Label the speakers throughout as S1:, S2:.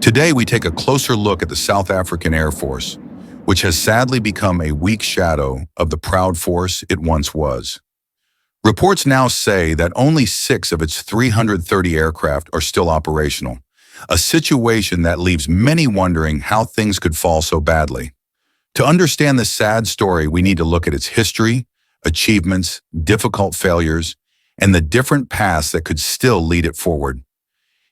S1: Today, we take a closer look at the South African Air Force, which has sadly become a weak shadow of the proud force it once was. Reports now say that only 6 of its 330 aircraft are still operational, a situation that leaves many wondering how things could fall so badly. To understand this sad story, we need to look at its history, achievements, difficult failures, and the different paths that could still lead it forward.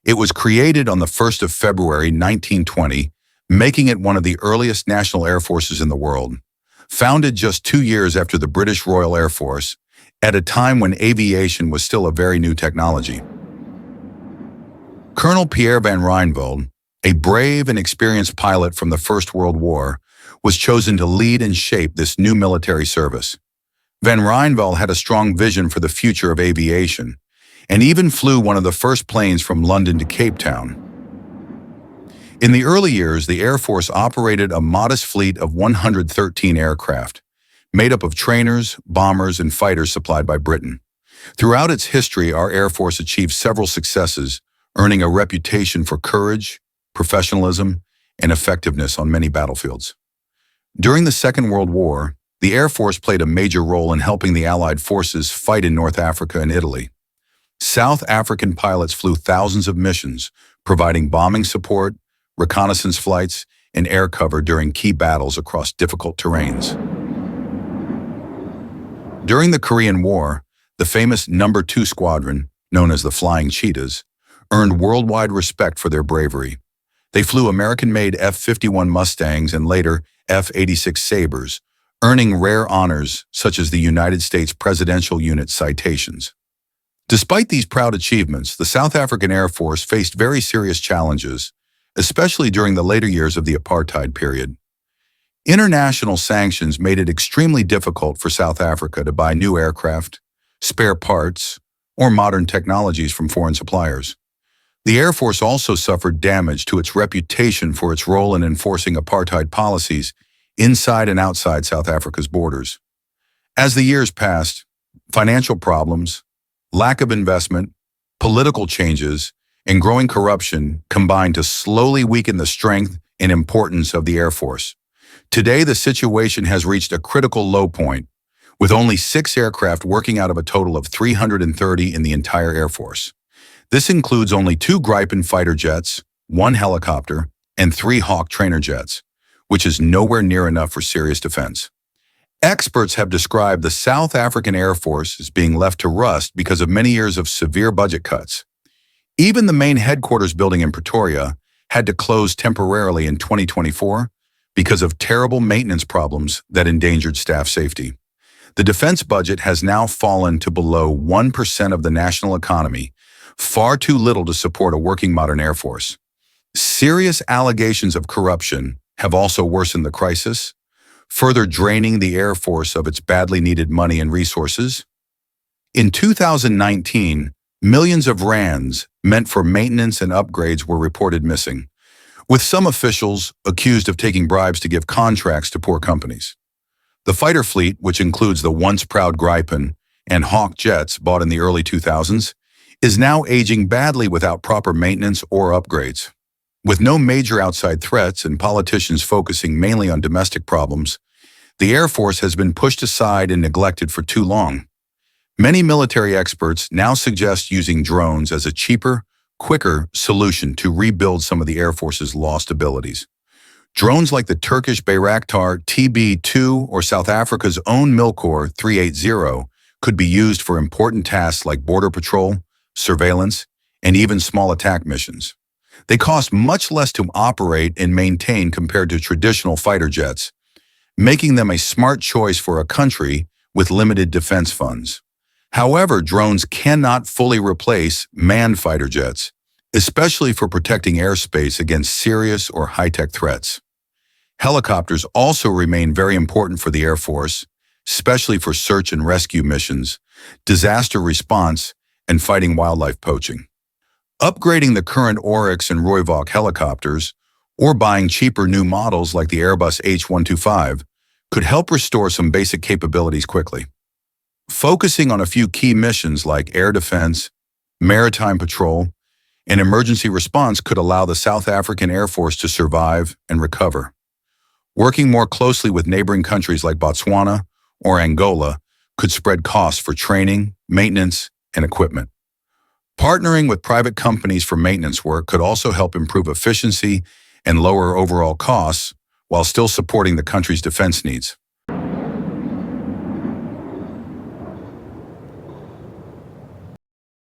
S1: It was created on the 1st of February 1920, making it one of the earliest national air forces in the world. Founded just 2 years after the British Royal Air Force, at a time when aviation was still a very new technology. Colonel Pierre van Rynveld, a brave and experienced pilot from the First World War, was chosen to lead and shape this new military service. Van Rynveld had a strong vision for the future of aviation, and even flew one of the first planes from London to Cape Town. In the early years, the Air Force operated a modest fleet of 113 aircraft, made up of trainers, bombers, and fighters supplied by Britain. Throughout its history, our Air Force achieved several successes, earning a reputation for courage, professionalism, and effectiveness on many battlefields. During the Second World War, the Air Force played a major role in helping the Allied forces fight in North Africa and Italy. South African pilots flew thousands of missions, providing bombing support, reconnaissance flights, and air cover during key battles across difficult terrains. During the Korean War, the famous No. 2 Squadron, known as the Flying Cheetahs, earned worldwide respect for their bravery. They flew American-made F-51 Mustangs and later F-86 Sabres, earning rare honors such as the United States Presidential Unit citations. Despite these proud achievements, the South African Air Force faced very serious challenges, especially during the later years of the apartheid period. International sanctions made it extremely difficult for South Africa to buy new aircraft, spare parts, or modern technologies from foreign suppliers. The Air Force also suffered damage to its reputation for its role in enforcing apartheid policies inside and outside South Africa's borders. As the years passed, financial problems, lack of investment, political changes, and growing corruption combined to slowly weaken the strength and importance of the Air Force. Today, the situation has reached a critical low point, with only 6 aircraft working out of a total of 330 in the entire Air Force. This includes only 2 Gripen fighter jets, 1 helicopter, and 3 Hawk trainer jets, which is nowhere near enough for serious defense. Experts have described the South African Air Force as being left to rust because of many years of severe budget cuts. Even the main headquarters building in Pretoria had to close temporarily in 2024 because of terrible maintenance problems that endangered staff safety. The defense budget has now fallen to below 1% of the national economy, far too little to support a working modern Air Force. Serious allegations of corruption have also worsened the crisis, further draining the Air Force of its badly needed money and resources. In 2019, millions of rands meant for maintenance and upgrades were reported missing, with some officials accused of taking bribes to give contracts to poor companies. The fighter fleet, which includes the once proud Gripen and Hawk jets bought in the early 2000s, is now aging badly without proper maintenance or upgrades. With no major outside threats and politicians focusing mainly on domestic problems, the Air Force has been pushed aside and neglected for too long. Many military experts now suggest using drones as a cheaper, quicker solution to rebuild some of the Air Force's lost abilities. Drones like the Turkish Bayraktar TB2 or South Africa's own Milkor 380 could be used for important tasks like border patrol, surveillance, and even small attack missions. They cost much less to operate and maintain compared to traditional fighter jets, making them a smart choice for a country with limited defense funds. However, drones cannot fully replace manned fighter jets, especially for protecting airspace against serious or high-tech threats. Helicopters also remain very important for the Air Force, especially for search and rescue missions, disaster response, and fighting wildlife poaching. Upgrading the current Oryx and Royvalk helicopters, or buying cheaper new models like the Airbus H125, could help restore some basic capabilities quickly. Focusing on a few key missions like air defense, maritime patrol, An emergency response could allow the South African Airforce to survive and recover. Working more closely with neighboring countries like Botswana or Angola could spread costs for training, maintenance, and equipment. Partnering with private companies for maintenance work could also help improve efficiency and lower overall costs while still supporting the country's defense needs.